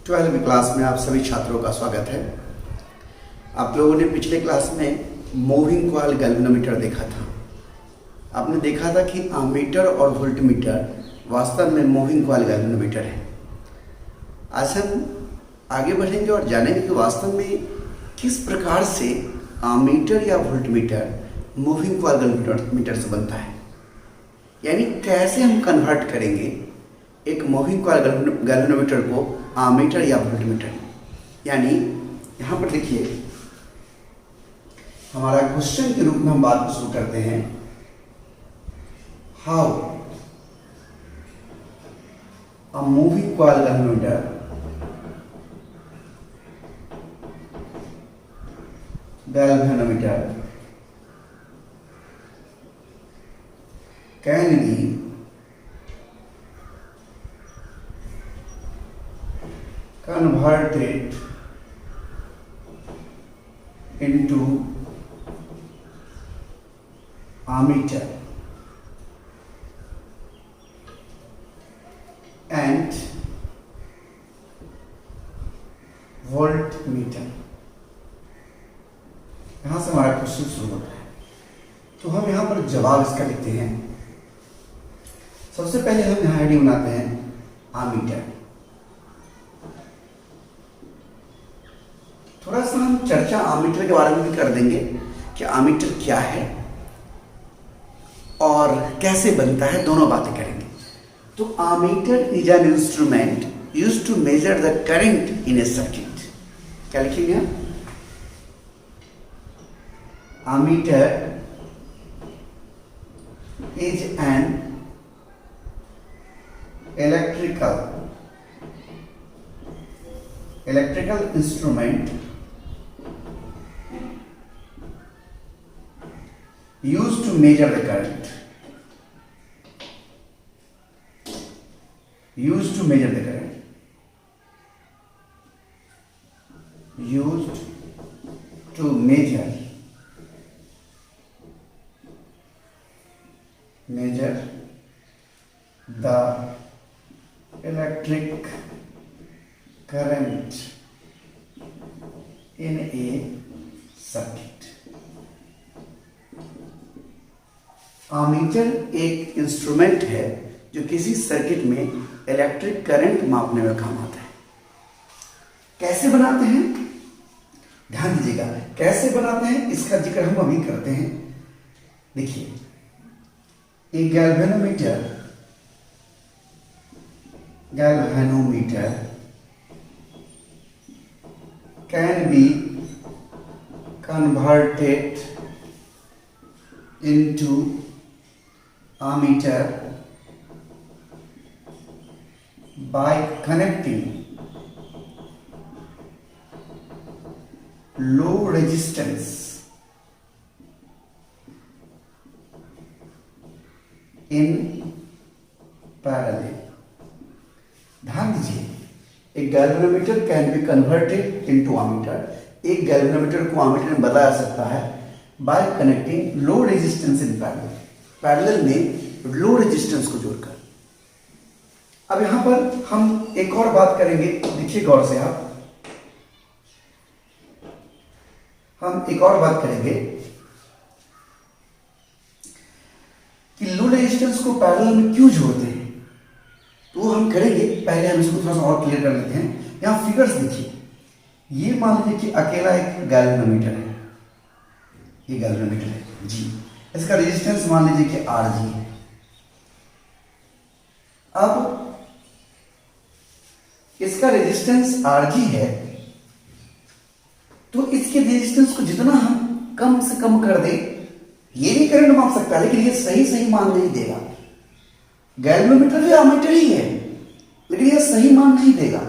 12वीं क्लास में आप सभी छात्रों का स्वागत है। आप लोगों ने पिछले क्लास में मूविंग कॉइल गैल्वेनोमीटर देखा था। आपने देखा था कि आमीटर और वोल्टमीटर वास्तव में मूविंग कॉइल गैल्वेनोमीटर है। आज हम आगे बढ़ेंगे और जानेंगे कि वास्तव में किस प्रकार से आमीटर या वोल्टमीटर मूविंग कॉइल गैल्वेनोमीटर से बनता है, यानी कैसे हम कन्वर्ट करेंगे एक मूविंग कॉइल गैल्वेनोमीटर को आमीटर या वोल्टमीटर। यानी यहाँ पर देखिए, हमारा क्वेश्चन के रूप में हम बात को शुरू करते हैं। How a moving coil galvanometer can be converted into ammeter and voltmeter। यहां से हमारा क्वेश्चन शुरू होता है, तो हम यहां पर जवाब इसका लिखते हैं। सबसे पहले हम यहां हेडिंग बनाते हैं आमीटर। थोड़ा सा हम चर्चा आमीटर के बारे में भी कर देंगे कि आमीटर क्या है और कैसे बनता है, दोनों बातें करेंगे। तो ammeter is an instrument used to measure the current in a circuit. क्या लिखेंगे? Ammeter is an electrical instrument used to measure the current, used to measure the current, used to measure the electric current in a circuit। Ammeter एक instrument है जो किसी circuit में electric current मापने में काम आता है। कैसे बनाते हैं, ध्यान दीजिएगा, कैसे बनाते हैं इसका जिक्र हम अभी करते हैं। देखिए, एक galvanometer can be converted into ammeter by connecting low resistance in parallel। ध्यान दीजिए, एक galvanometer can be converted into ammeter. एक गैल्वेनोमीटर को आमीटर में बदला जा सकता है bye connecting low resistance in parallel, parallel में लो रेजिस्टेंस को जोड़कर। अब यहां पर हम एक और बात करेंगे, देखिए गौर से आप, हम एक और बात करेंगे कि लो रेजिस्टेंस को पैरेलल में क्यों जोड़ते हैं। तो वो हम करेंगे, पहले हम इसको थोड़ा सा और क्लियर कर लेते हैं। यहां फिगर्स देखिए, ये मान लीजिए कि अकेला एक गैल्वेनोमीटर है, ये गैल्वेनोमीटर है जी, इसका रेजिस्टेंस मान लीजिए कि Rg है। अब इसका रेजिस्टेंस Rg है, तो इसके रेजिस्टेंस को जितना हम कम से कम कर दे, ये भी करंट माप सकता है, लेकिन ये सही मान नहीं देगा। गैल्वेनोमीटर भी आमीटर ही है, लेकिन ये सही मान नहीं देगा।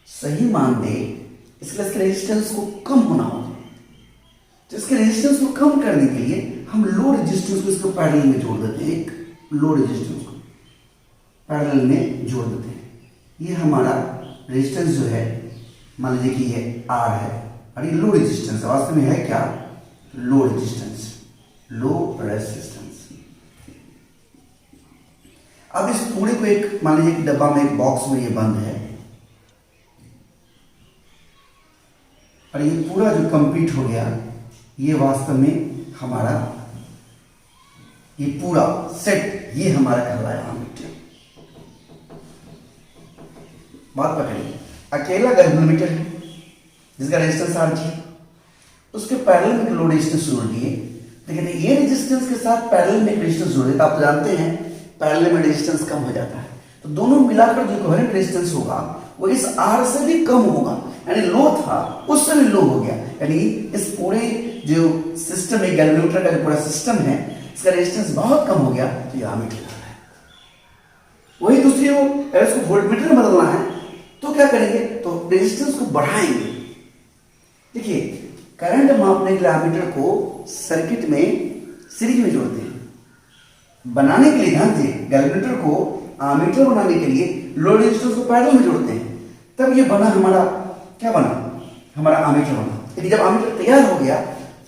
सही मान दे, इसलिए इसके रेजिस्टेंस को कम होना होगा। तो इसके रेजिस्टेंस को कम करने के लिए हम लो रेजिस्टेंस को इसको पैरेलल में जोड़ देते हैं, एक लो रेजिस्टेंस को पैरेलल में जोड़ देते हैं। ये हमारा रेजिस्टेंस जो है, मान लीजिए कि ये R है और ये लो रेजिस्टेंस है। वास्तव में है क्या? Low resistance, low resistance. अब इस पूरे को एक मान लीजिए कि डब्बा में, एक बॉक्स में ये बंद है, ये पूरा जो कंप्लीट हो गया, ये वास्तव में हमारा ये पूरा सेट ये हमारा कहलाया एमीटर। बात पकड़िए, अकेला गैल्वेनोमीटर है जिसका रेजिस्टेंस RG है, उसके पैरेलल में लो रेजिस्टेंस जोड़ दिए, लेकिन ये रेजिस्टेंस के साथ पैरेलल में रेजिस्टेंस जोड़े तो आप तो जानते हैं पैरेलल में रेजिस्टेंस कम हो जाता है, तो दोनों मिलाकर जो कोहेरेंट रेजिस्टेंस होगा वो इस R से भी कम होगा, यानी लो था उससे भी लो हो गया। यानी इस पूरे जो सिस्टम है गैल्वेनोमीटर का जो पूरा सिस्टम है इसका रेजिस्टेंस बहुत कम हो गया, तो ये एमीटर है। वही दूसरी ओर अगर इसको वोल्टमीटर में बदलना है तो क्या करेंगे, तो रेजिस्टेंस को बढ़ाएंगे। देखिए करंट मापने के लिए एमीटर को सर्किट में सीरीज में जोड़ते हैं, बनाने के लिए ध्यान दीजिए गैल्वेनोमीटर को एमीटर बनाने के लिए लो रेजिस्टेंस को पैरेलल में जोड़ते हैं, तब ये बना हमारा क्या बना, हमारा एमीटर बना। यदि जब एमीटर तैयार हो गया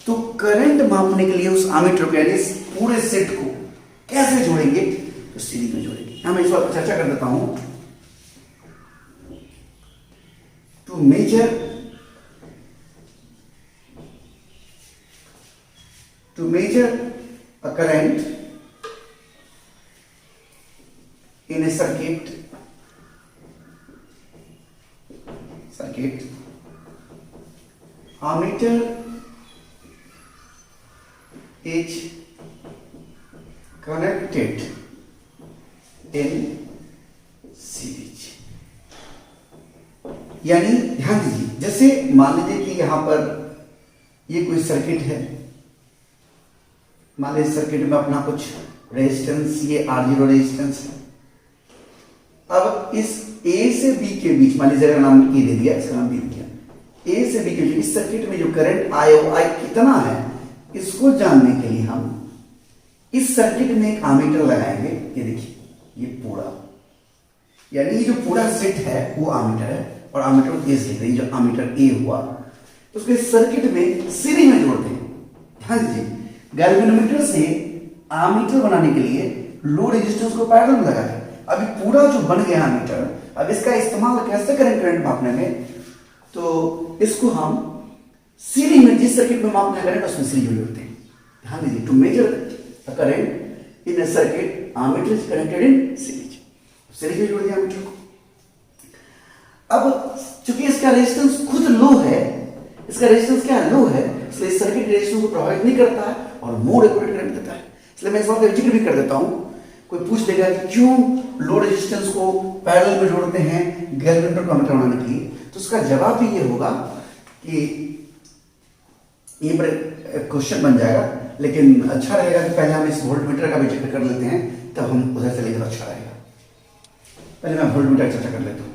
तो करंट मापने के लिए उस एमीटर को यानी इस पूरे सेट को कैसे जोड़ेंगे, तो सीरीज में जोड़ेंगे। मैं इस बात पर चर्चा कर देता हूं। To measure a current in a circuit ammeter is connected in series। यानी ध्यान दीजिए, जैसे मान लीजिए कि यहां पर ये कोई सर्किट है, मान लीजिए सर्किट में अपना कुछ रेजिस्टेंस ये R0 रेजिस्टेंस है। अब इस A से B के बीच मान लीजिए नाम E दे दिया, इसका नाम B दिया, A से B के बीच इस सर्किट में जो करंट I कितना है इसको जानने के लिए हम इस सर्किट में एक एमीटर लगाएंगे। ये देखिए ये पूरा, यानी ये जो पूरा सेट है वो एमीटर है और एमीटर को A से लिख रहे हैं, जो एमीटर A हुआ तो उसको इस सर्किट में सीरीज में जोड़ते हैं। ध्यान दीजिए गैल्वेनोमीटर से एमीटर बनाने के लिए लो रेजिस्टेंस को पैरेलल में लगाया। अभी पूरा जो बन गया एमीटर, अब इसका इस्तेमाल कैसे करें करंट मापने में, तो इसको हम सीरीज में जिस सर्किट में मापना करेंट उसमें सीरीज में जोड़ते हैं। ध्यान दीजिए, to measure the current in a circuit ammeter is connected in series, series में जोड़ दिया एमीटर को। अब चूंकि इसका रेजिस्टेंस खुद लो है, इसका रेजिस्टेंस क्या है, लो है, इसलिए सर्किट रेजिस्टेंस को प्रभावित नहीं करता है और मोड एक्यूरेट करंट देता है। इसलिए मैं इस बात का जिक्र भी कर देता हूं, कोई पूछ देगा कि क्यों लो रेजिस्टेंस को पैरेलल में जोड़ते हैं गैल्वेनोमीटर को एमीटर बनाने के लिए, तो उसका जवाब भी ये होगा कि ये क्वेश्चन बन जाएगा, लेकिन अच्छा रहेगा कि पहले हम इस वोल्टमीटर का भी जिक्र कर लेते हैं, तब हम उधर चलेंगे तो अच्छा रहेगा। पहले मैं वोल्टमीटर चर्चा कर लेता हूं।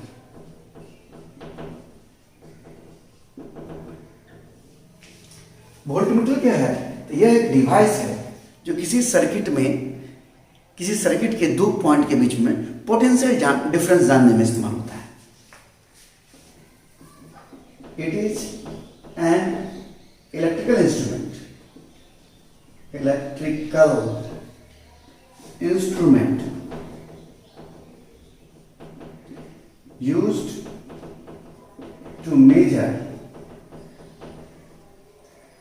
वोल्टमीटर क्या है, तो यह एक डिवाइस है जो किसी सर्किट के दो पॉइंट के बीच में पोटेंशियल डिफरेंस जानने में इस्तेमाल होता है। It is an electrical instrument used to measure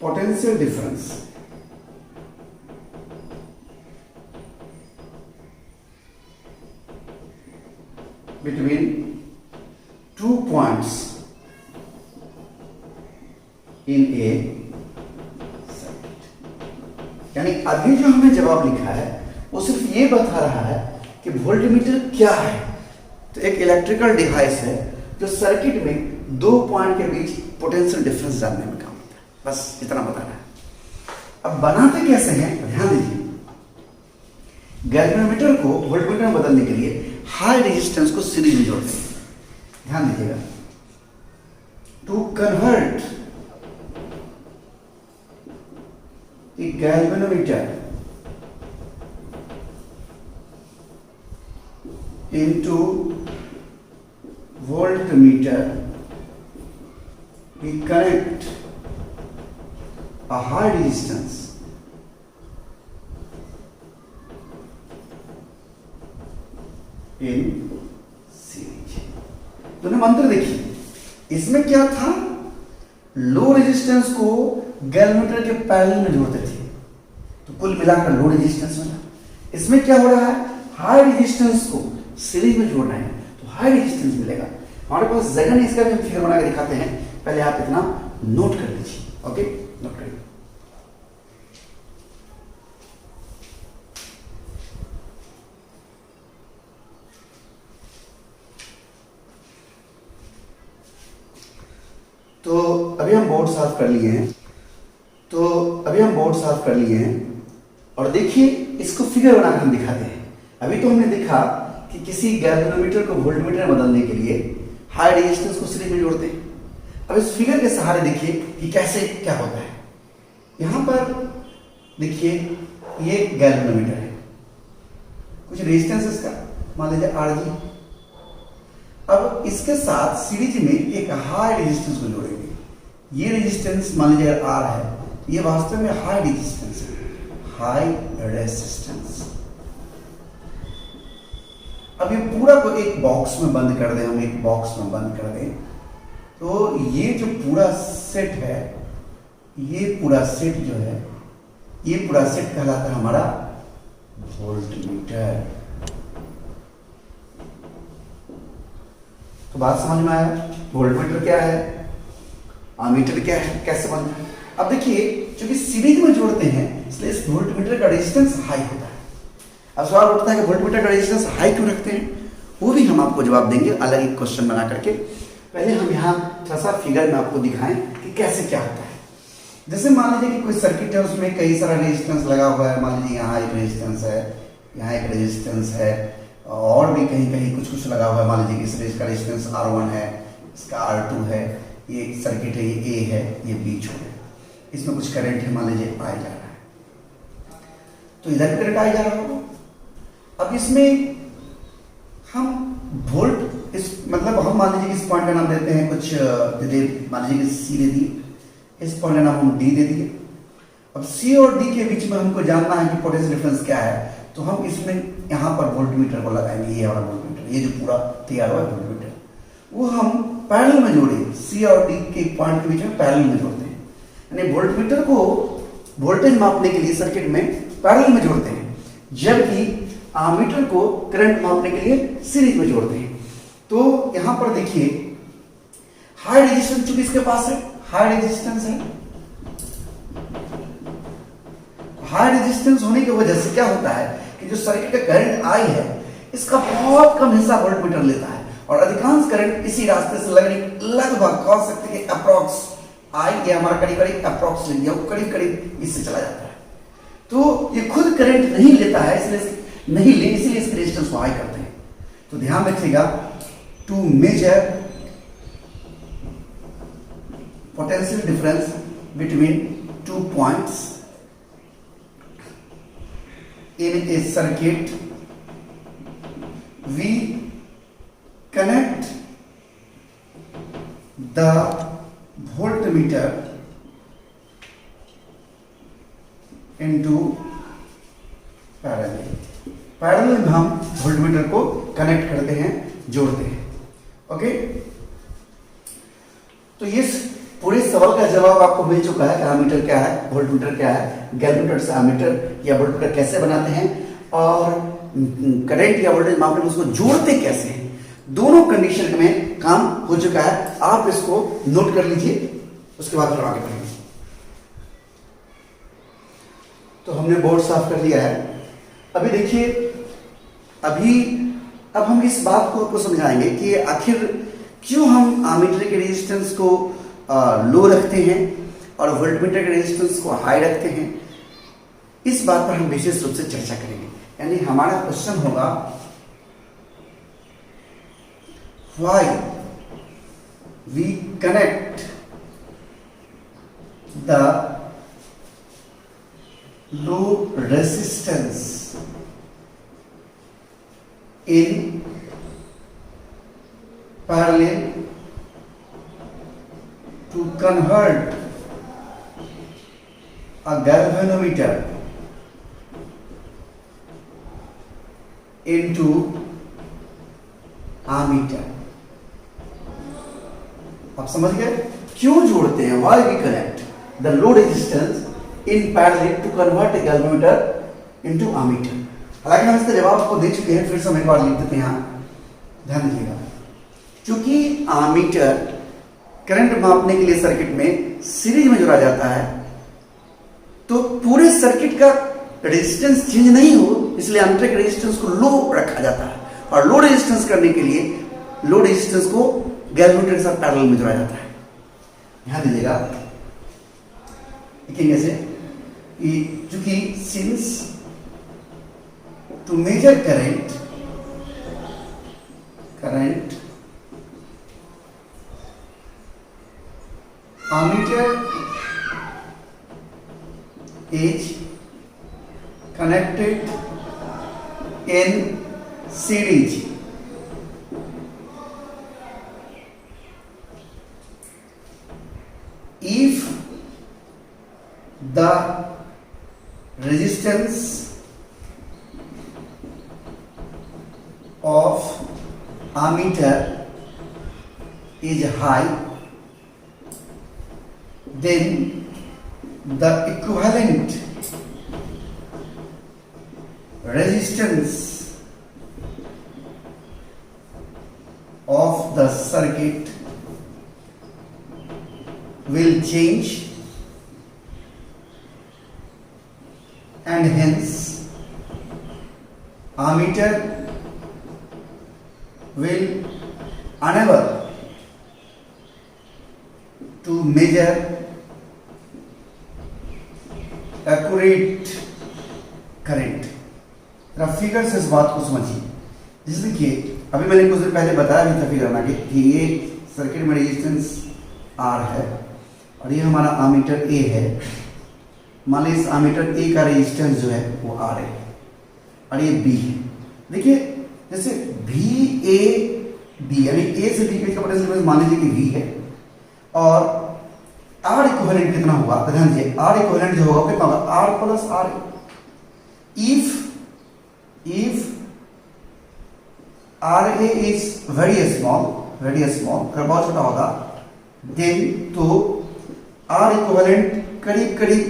potential difference between two points in a circuit। यानी अभी जो हमने जवाब लिखा है वो सिर्फ ये बता रहा है कि वोल्टमीटर क्या है, तो एक इलेक्ट्रिकल डिवाइस है जो सर्किट में दो पॉइंट के बीच पोटेंशियल डिफरेंस जानने में काम, बस इतना बताना है। अब बनाते कैसे हैं, ध्यान दीजिए, गैल्वेनोमीटर को वोल्टमीटर में बदलने के लिए हाई रेजिस्टेंस को सीरीज में जोड़ते हैं। ध्यान दीजिएगा, to convert the galvanometer into voltmeter we connect a high resistance in series। दोनों मंत्र देखिए, इसमें क्या था, लो रेजिस्टेंस को गैल्वेनोमीटर के पैरेलल में जोड़ते थे, तो कुल मिलाकर लो रेजिस्टेंस मिला। इसमें क्या हो रहा है, हाई रेजिस्टेंस को सीरीज में जोड़ रहे हैं, तो हाई रेजिस्टेंस मिलेगा। हमारे पास जगह नहीं, इसका भी हम फिगर बना के दिखाते हैं, पहले आप इतना नोट कर लीजिए। ओके, नोट करिए। तो अभी हम बोर्ड साफ कर लिए हैं, और देखिए इसको फिगर बनाकर हम दिखाते हैं। अभी तो हमने देखा कि किसी गैल्वेनोमीटर को वोल्टमीटर में बदलने के लिए हाई रेजिस्टेंस को सीरीज में जोड़ते हैं। अब इस फिगर के सहारे देखिए कि कैसे क्या होता है। यहां पर देखिए ये गैल्वेनोमीटर है, कुछ रेजिस्टेंस इसका मान लीजिए Rg। अब इसके साथ सीरीज में एक हाई रेजिस्टेंस को जोड़ेंगे। ये रेजिस्टेंस मान लीजिए R है, ये वास्तव में हाई रेजिस्टेंस है, हाई रेजिस्टेंस। अब ये पूरा को एक बॉक्स में बंद कर दें, हम एक बॉक्स में बंद कर दें, तो ये जो पूरा सेट है, ये पूरा सेट जो है, ये पूरा सेट कहलाता है हमारा वोल्टमीटर। तो बात समझ में आया, वोल्टमीटर क्या है, आमीटर क्या है, कैसे बनता है। अब देखिए चूंकि सीरीज में जोड़ते हैं इसलिए इस वोल्टमीटर का रेजिस्टेंस हाई होता है। अब सवाल उठता है कि वोल्टमीटर का रेजिस्टेंस हाई क्यों रखते हैं, वो भी हम आपको जवाब देंगे अलग एक क्वेश्चन बना करके। पहले हम यहाँ थोड़ा सा फिगर में आपको दिखाएं कि कैसे क्या होता है। जैसे मान लीजिए कि कोई सर्किट है, उसमें कई सारा रेजिस्टेंस लगा हुआ है। मान लीजिए यहाँ एक रेजिस्टेंस है, यहाँ एक रेजिस्टेंस है, और भी कहीं कहीं कुछ कुछ लगा हुआ है। मान लीजिए कि इस का रेजिस्टेंस R1 है, इसका R2 है, ये एक सर्किट है, ये A है, ये B छोड़ है, इसमें कुछ करंट है, मान लीजिए I जा रहा है, तो इधर भी करंट I जा रहा होगा। अब इसमें हम वोल्ट, इस मतलब हम मान लीजिए कि इस पॉइंट का नाम देते हैं कुछ मान लीजिए कि C दे दिए, इस पॉइंट का नाम हम D दे दिए। अब C और D के बीच में हमको जानना है कि पोटेंशियल डिफरेंस क्या है, तो हम इसमें यहाँ पर वोल्टमीटर को लगाएंगे। ये वाला वोल्टमीटर, ये जो पूरा तैयार हुआ वोल्टमीटर, वो हम पैरेलल में जोड़े, C और D के पॉइंट के बीच में पैरेलल में जोड़ते हैं। यानी वोल्टमीटर को वोल्टेज मापने के लिए सर्किट में पैरेलल में जोड़ते हैं, जबकि आमीटर को करंट मापने के लिए सीरीज में जोड़ते हैं। तो यहां पर देखिए हाई रेजिस्टेंस चूंकि इसके पास है, हाई रेजिस्टेंस है, हाई रेजिस्टेंस होने की वजह से क्या होता है कि जो सर्किट का करंट I है, इसका बहुत कम हिस्सा वोल्टमीटर लेता है, और अधिकांश करंट इसी रास्ते से लगभग कह सकते हैं अप्रॉक्स I, ये हमारा करीब करीब अप्रॉक्स करीब करीब इससे चला जाता है। तो ये खुद करंट नहीं लेता है, इसलिए नहीं ले, इसीलिए इसके रेजिस्टेंस को हाई करते हैं। तो ध्यान रखिएगा, to measure potential difference between 2 points in a circuit, we connect the voltmeter into parallel। Parallel में हम वोल्टमीटर को कनेक्ट करते हैं, जोड़ते हैं। ओके, तो ये पूरे सवाल का जवाब आपको मिल चुका है। आमीटर क्या है, वोल्टमीटर क्या है, गैल्वेनोमीटर से आमीटर या वोल्टमीटर कैसे बनाते हैं, और करंट या वोल्टेज मापने में उसको जोड़ते कैसे हैं, दोनों कंडीशन में काम हो चुका है। आप इसको नोट कर लीजिए, उसके बाद फिर आगे बढ़ेंगे। तो हमने बोर्ड साफ कर लिया है। अभी देखिए, अब हम इस बात को आपको समझाएंगे कि आखिर क्यों हम आमीटर के रेजिस्टेंस को लो रखते हैं और वोल्टमीटर के रेजिस्टेंस को हाई रखते हैं। इस बात पर हम विशेष रूप से चर्चा करेंगे। यानी हमारा क्वेश्चन होगा, why we connect the load resistance in parallel to convert a galvanometer into ammeter। आप समझ गए क्यों जोड़ते हैं? Why we connect the load resistance in parallel to convert a galvanometer into ammeter. हालांकि हम इसका जवाब आपको दे चुके हैं, फिर से हम एक बार लिख देते हैं यहाँ, ध्यान दीजिएगा। क्योंकि एमीटर करंट मापने के लिए सर्किट में सीरीज में जोड़ा जाता है, तो पूरे सर्किट का रेजिस्टेंस चेंज नहीं हो, इसलिए एमीटर के रेजिस्टेंस को लो रखा जाता है, और लो रेजिस्टेंस करने के लिए लो रेजिस्टेंस को गैल्वेनोमीटर के साथ पैरेलल में जोड़ा जाता है। ध्यान दीजिएगा, लिखेंगे ऐसे कि चूंकि since to measure current ammeter is connected in series if the resistance of ammeter is high, then the equivalent resistance of the circuit will change, and hence ammeter will unable to measure accurate current। Figure से इस बात को समझिए। जैसे देखिए, अभी मैंने कुछ देर पहले बताया भी था फिगर बना के कि ये सर्किट में रेजिस्टेंस R है और ये हमारा एमीटर A है। मान लीजिए इस एमीटर A का रेजिस्टेंस जो है वो R है और ये B है। देखिए जैसे VAB यानी A से B का पोटेंशियल मान लीजिए कि V है, और R इक्विवेलेंट कितना होगा? तो ध्यान दीजिए, R इक्विवेलेंट जो होगा कितना होगा? R plus R। if RA is very small, अगर बहुत छोटा होगा, then तो R इक्विवेलेंट करीब करीब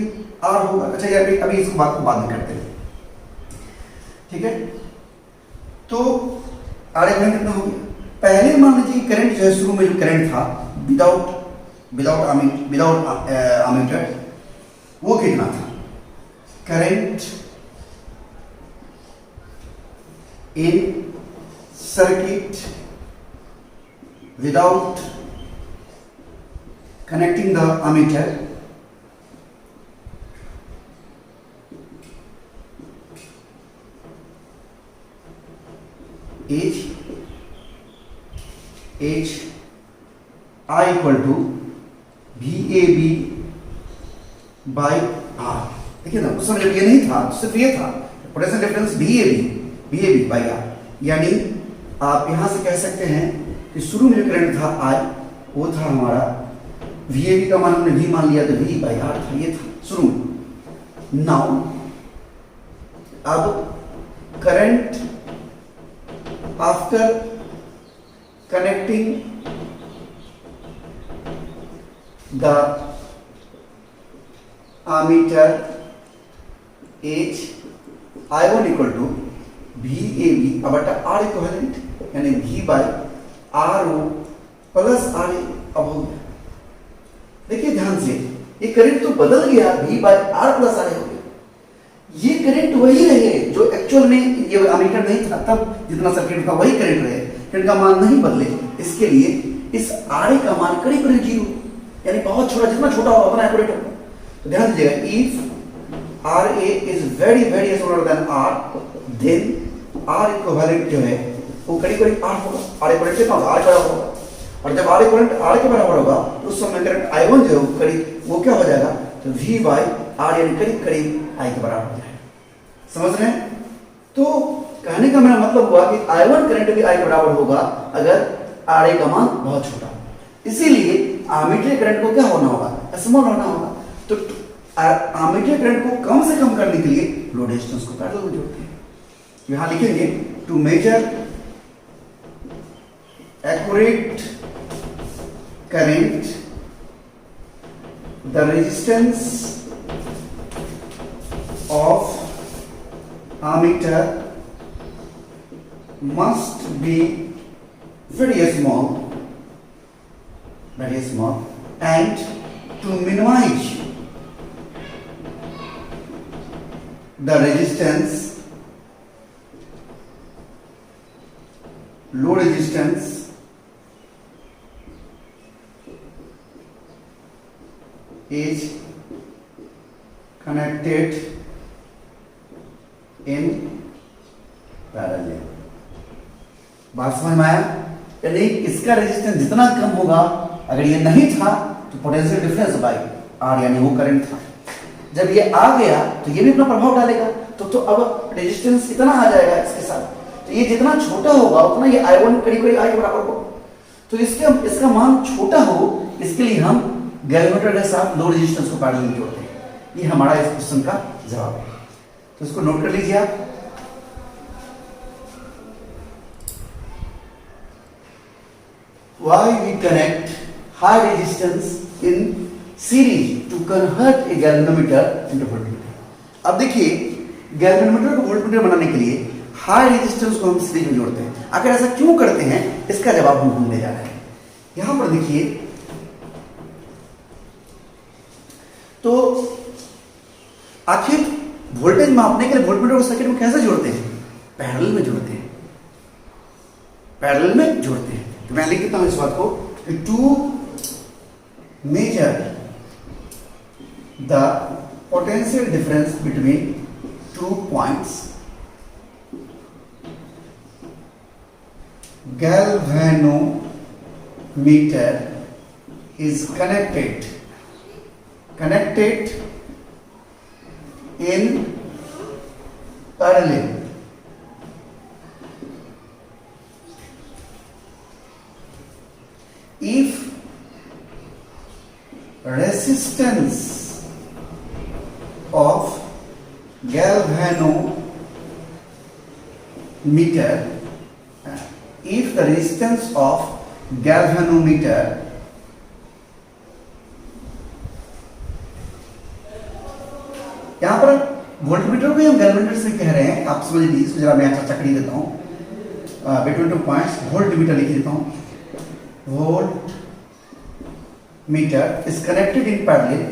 R होगा। अच्छा यार अभी इसको बात को बाद में करते हैं, ठीक है? तो R इक्विवेलेंट कितना हो गया? पहले मान लीजिए करंट जो है, शुरू में जो करंट था विदाउट एमीटर, वो कितना था? Current in circuit without connecting the ammeter is I equal to VAB by R। देखिए ना, उस समय जब ये नहीं था, सिर्फ ये था potential difference VAB by R। यानी आप यहां से कह सकते हैं कि शुरू में जो करंट था I, वो था हमारा VAB का मान हमने V मान लिया, तो V बाई R था, ये था शुरू में। नाउ अब current after connecting the ammeter is I1 equal to VAB बटा R इक्विवेलेंट, यानी V by RO plus RA। अब हो गया, देखिए ध्यान से, ये करंट तो बदल गया, V by R plus RA हो गया। ये करंट वही रहे जो एक्चुअल में ये एमीटर नहीं था तब जितना सर्किट था, वही करंट रहे, करंट का मान नहीं बदले। इसके लिए इस RA का मान करीब करीब 0, यानी बहुत छोटा, जितना छोटा होगा उतना एक्यूरेट होगा। तो ध्यान दीजिएगा, if RA is very very smaller than R, then R equivalent जो है वो करीब करीब 8 होगा। R इक्विवेलेंट कितना होगा? 8 बराबर होगा। और जब R इक्विवेलेंट R के बराबर होगा तो उस समय करंट I1 जो है वो करीब वो क्या हो जाएगा? तो V बाई R यानी करीब करीब I के बराबर हो जाएगा। समझ रहे हैं? तो कहने का मेरा मतलब हुआ कि I1 करंट भी I के बराबर होगा अगर RA का मान बहुत छोटा हो। इसीलिए एमीटर करंट को क्या होना होगा? स्मॉल होना होगा। तो एमीटर करंट को कम से कम करने के लिए लोड रेजिस्टेंस को पैरेलल में जोड़ते हैं। यहां लिखेंगे to measure accurate current the resistance of ammeter must be very small, and to minimize the resistance, low resistance is connected in parallel. बात समझ में आया? यानी इसका रेजिस्टेंस जितना कम होगा, अगर ये नहीं था तो पोटेंशियल डिफरेंस बाय आर यानी वो करंट था, जब ये आ गया तो ये भी अपना प्रभाव डालेगा, तो अब रेजिस्टेंस इतना आ जाएगा इसके साथ, तो ये जितना छोटा होगा उतना ये I1 करीब करीब I बराबर हो, तो इसका मान छोटा हो, इसके लिए हम गैल्वेनोमीटर के साथ लो रेजिस्टेंस को पैरेलल में जोड़ते हैं। ये हमारा इस क्वेश्चन का जवाब है, तो इसको नोट कर लीजिए आप। Why we connect high resistance in series to convert a galvanometer into voltmeter? अब देखिए गैल्वेनोमीटर को वोल्टमीटर बनाने के लिए हाई रेजिस्टेंस को हम सीरीज में जोड़ते हैं। आखिर ऐसा क्यों करते हैं, इसका जवाब हम ढूंढने जा रहे हैं। यहां पर देखिए, तो आखिर वोल्टेज मापने के लिए वोल्टमीटर को सर्किट में कैसे जोड़ते हैं? पैरेलल में जोड़ते हैं, पैरेलल में जोड़ते हैं। तो मैं लिख देता हूं इस बात को, to measure the potential difference between 2 points, galvanometer is connected in parallel. If resistance of galvanometer, if the resistance of galvanometer यहां पर वोल्टमीटर को हम गैल्वेनोमीटर से कह रहे हैं, आप समझ लीजिए, इसको जरा मैं चर्चा कर देता हूं। बिटवीन 2 points वोल्टमीटर लिख देता हूं, voltmeter is connected in parallel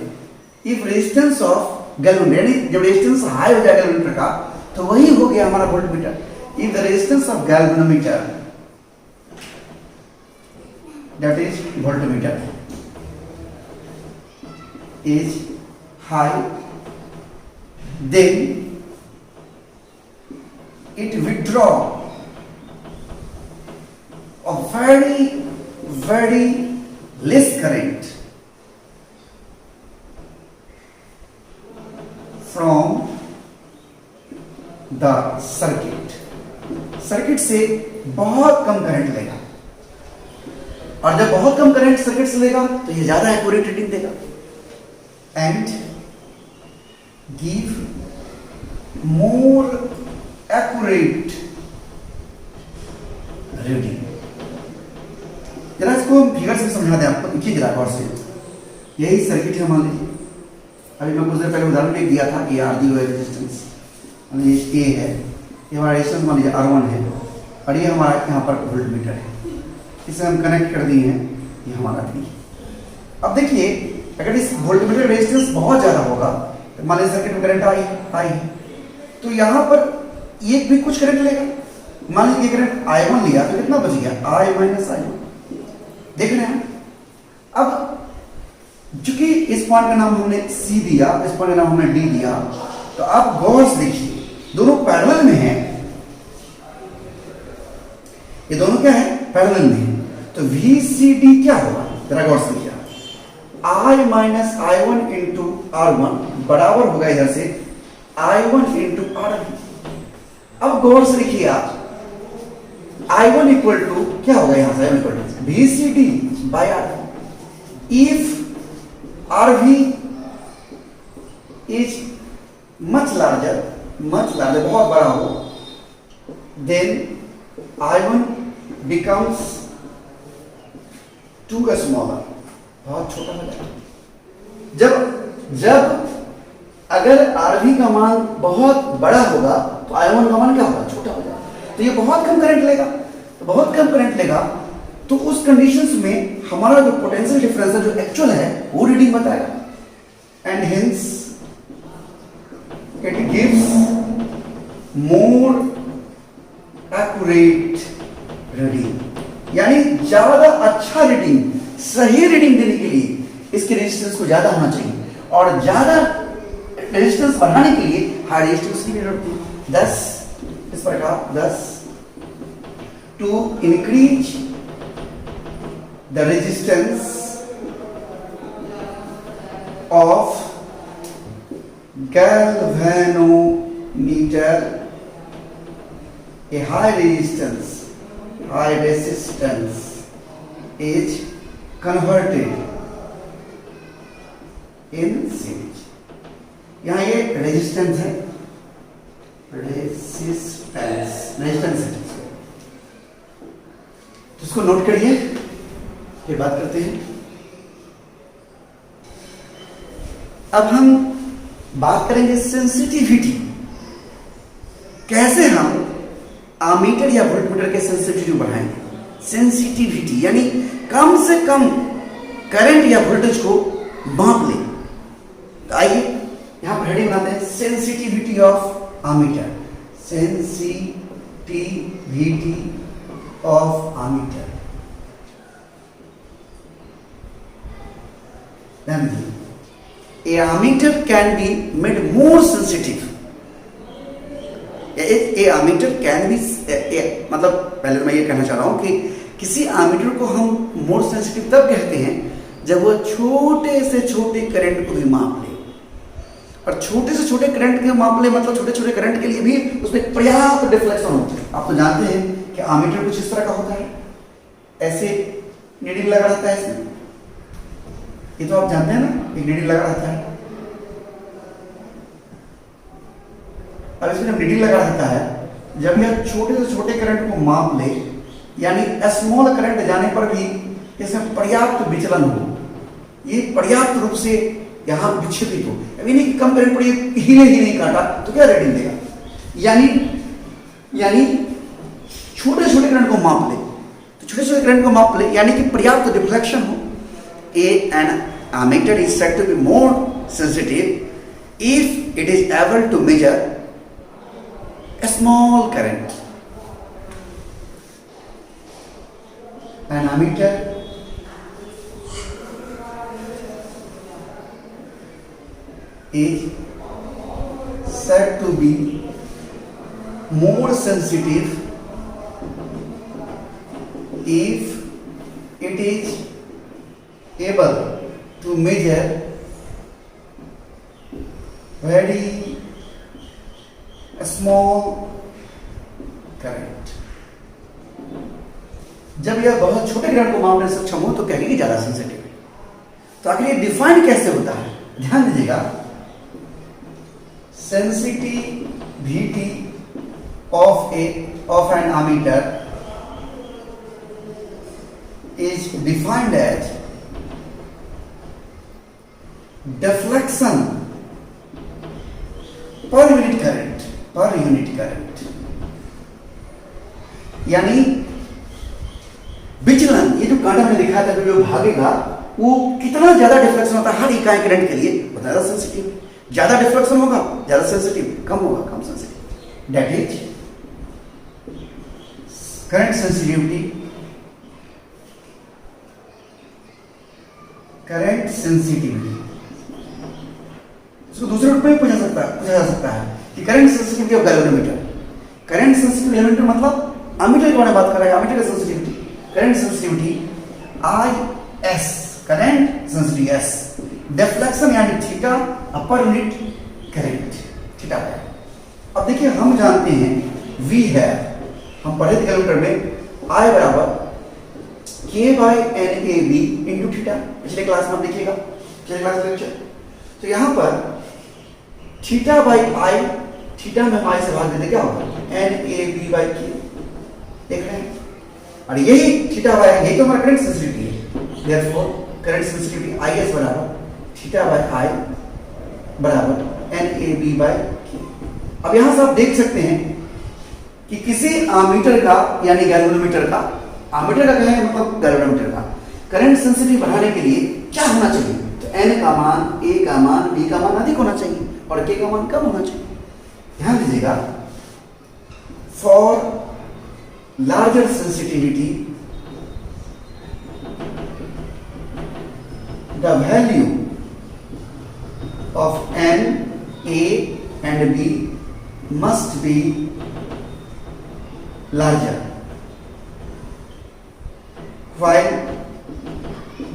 if resistance of galvanometer, जब रेजिस्टेंस हाई हो जाएगा गैल्वेनोमीटर का तो वही हो गया हमारा voltmeter. if the resistance of galvanometer, that is voltmeter, is high, then it withdraw a very less current from the circuit से बहुत कम करंट लेगा, और जब बहुत कम करंट सर्किट से लेगा तो ये ज्यादा एक्यूरेट रीडिंग देगा, and give more accurate reading. जरा इसको हम फिगर से समझा दें आपको, देखिए जरा गौर से, यही सर्किट है मान लीजिए, अभी मैं कुछ देर पहले उदाहरण भी दिया था, ये आर दी हुआ रेजिस्टेंस, मान लीजिए ए है, ये हमारा रेजिस्टेंस मान लीजिए R1 है, और ये हमारा यहाँ पर वोल्टमीटर है, इसे हम कनेक्ट कर दिए हैं, ये हमारा भी। अब देखिए अगर इस वोल्टमीटर रेजिस्टेंस बहुत ज्यादा होगा, तो मान लीजिए सर्किट में करंट आई, तो यहाँ पर ये भी कुछ करंट लेगा, मान लीजिए करंट I1 लिया तो कितना बच गया, I माइनस I1, देख रहे हैं। अब चूंकि इस पॉइंट का नाम हमने C दिया, इस पॉइंट का नाम हमने D दिया, तो आप गौर से देखिए दोनों पैरेलल में हैं, ये दोनों क्या है, पैरेलल में है, तो VCD क्या होगा, जरा गौर से देखिए, I minus I1 into R1 बराबर होगा इधर से I1 इंटू R2। अब गौर से देखिए आप, I1 इक्वल टू क्या होगा, यहां से equal to VCD by R2। If RV is much larger, बहुत बड़ा हो, then I1 becomes too smaller, बहुत छोटा हो जाएगा, जब जब अगर आरवी का मान बहुत बड़ा होगा तो I1 का मान क्या होगा, छोटा होगा, तो ये बहुत कम करंट लेगा। तो बहुत कम करंट लेगा तो उस कंडीशंस में हमारा जो पोटेंशियल डिफरेंस है, जो एक्चुअल है, वो रीडिंग बताएगा। And hence it gives more accurate reading, यानी ज्यादा अच्छा रीडिंग, सही रीडिंग देने के लिए इसके रेजिस्टेंस को ज्यादा होना चाहिए, और ज्यादा रेजिस्टेंस बढ़ाने के लिए हाई रेजिस्टेंस की जरूरत होती है। 10 इस प्रकार 10 to increase the resistance of galvanometer, a high resistance is converted in series। यहां ये रेजिस्टेंस है, रेजिस्टेंस है, तो इसको नोट करिए, फिर बात करते हैं। अब हम बात करेंगे सेंसिटिविटी, कैसे हम आमीटर या वोल्टमीटर के सेंसिटिविटी बढ़ाएंगे। सेंसिटिविटी यानी कम से कम करंट या वोल्टेज को माप ले। तो आइए यहां पर हेडिंग बनाते हैं, sensitivity of ammeter, sensitivity of ammeter. A ammeter can be made more sensitive। A ammeter can be मतलब पहले मैं ये कहना चाह रहा हूं कि किसी आमीटर को हम मोर सेंसिटिव तब कहते हैं जब वो छोटे से छोटे करंट को भी माप ले, और छोटे से छोटे करंट के माप ले मतलब छोटे छोटे करंट के लिए भी उसमें पर्याप्त डिफ्लेक्शन हो। आप तो जानते हैं कि आमीटर कुछ इस तरह का होता है, ऐसे नीडल लगा रहता है इसमें, ये तो आप जानते हैं ना, एक नीडल लगा रहता है। अब इसमें जब नीडल लगा रहता है, जब यह छोटे से छोटे करंट को माप ले, यानी स्मॉल करंट जाने पर भी इसमें पर्याप्त विचलन हो, ये पर्याप्त रूप से यहां विक्षेपित हो, अभी नहीं कम करंट पर ये हिले ही नहीं काटा तो क्या रीडिंग देगा। यानी छोटे छोटे करंट को माप ले, तो छोटे छोटे करंट को माप ले यानी कि पर्याप्त डिफ्लेक्शन हो। An ammeter is said to be more sensitive if it is able to measure a small current. An ammeter is said to be more sensitive if it is able to measure very small current। जब यह बहुत छोटे current को मापने में सक्षम हो तो कहेंगे कि ज्यादा सेंसिटिव है। तो आखिर ये डिफाइन कैसे होता है, ध्यान दीजिएगा। Sensitivity of an ammeter is defined as deflection per unit current, यानी विचलन, ये जो कांटा में दिखाया था जो भागेगा वो कितना ज्यादा डिफ्लेक्शन होता है हर इकाई करंट के लिए, वो ज्यादा सेंसिटिव। ज्यादा डिफ्लेक्शन होगा ज्यादा सेंसिटिव, कम होगा कम sensitive. That is current sensitivity. Current sensitivity इसको दूसरे रूप में पूछा जा सकता है कि current sensitivity of galvanometer. Current sensitive galvanometer मतलब अमीटर के बारे में बात कर रहा है, अमीटर का sensitivity. Current sensitivity IS, current sensitivity S, deflection यानी theta per unit current theta है। अब देखिए हम जानते हैं V है, हम पढ़े थे गैल्वेनोमीटर में I बराबर K/NAB इंटू थीटा, पिछले क्लास में आप देखिएगा, पिछले क्लास लेक्चर। तो यहां पर थीटा बाई आई, थीटा में आई से भाग देते क्या होगा NAB/K, देख रहे हैं। और यही थीटा बाई यही तो हमारा करंट सेंसिटिविटी है। देयरफॉर करंट सेंसिटिविटी IS बराबर थीटा बाय आई बराबर एन ए बी बाय के। अब यहां से आप देख सकते हैं कि किसी आमीटर का यानी गैल्वेनोमीटर का, आमीटर का क्या है मतलब गैल्वेनोमीटर का करंट सेंसिटिविटी बढ़ाने के लिए क्या होना चाहिए? तो एन का मान, ए का मान, बी का मान अधिक होना चाहिए और के का मान कम होना चाहिए। ध्यान दीजिएगा, for larger sensitivity the value of N, A and B must be larger, while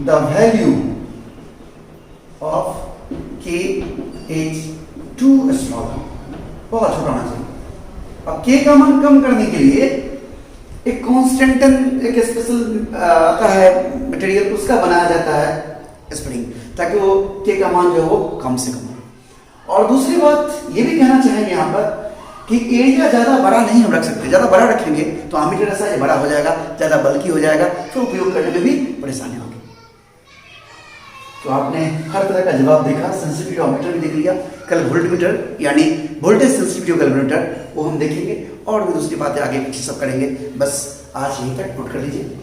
the value of K is too small, बहुत छोटा होना चाहिए। अब K का मान कम करने के लिए एक कॉन्स्टेंटन, एक स्पेशल आता है मटेरियल, उसका बनाया जाता है स्प्रिंग, ताकि वो के का मान जो है वो कम से कम हो। और दूसरी बात ये भी कहना चाहेंगे यहाँ पर कि एरिया ज़्यादा बड़ा नहीं हम रख सकते, ज़्यादा बड़ा रखेंगे तो आमीटर का साइज बड़ा हो जाएगा, ज़्यादा बल्कि हो जाएगा, फिर उपयोग करने में भी परेशानी होगी। तो आपने हर तरह का जवाब देखा, सेंसिटिविटी आमीटर भी देख लिया, कल वोल्टमीटर यानी वोल्टेज सेंसिटिविटी कैलकुलेटर वो हम देखेंगे और भी दूसरी बातें आगे पीछे सब करेंगे। बस आज यहीं तक नोट कर लीजिए।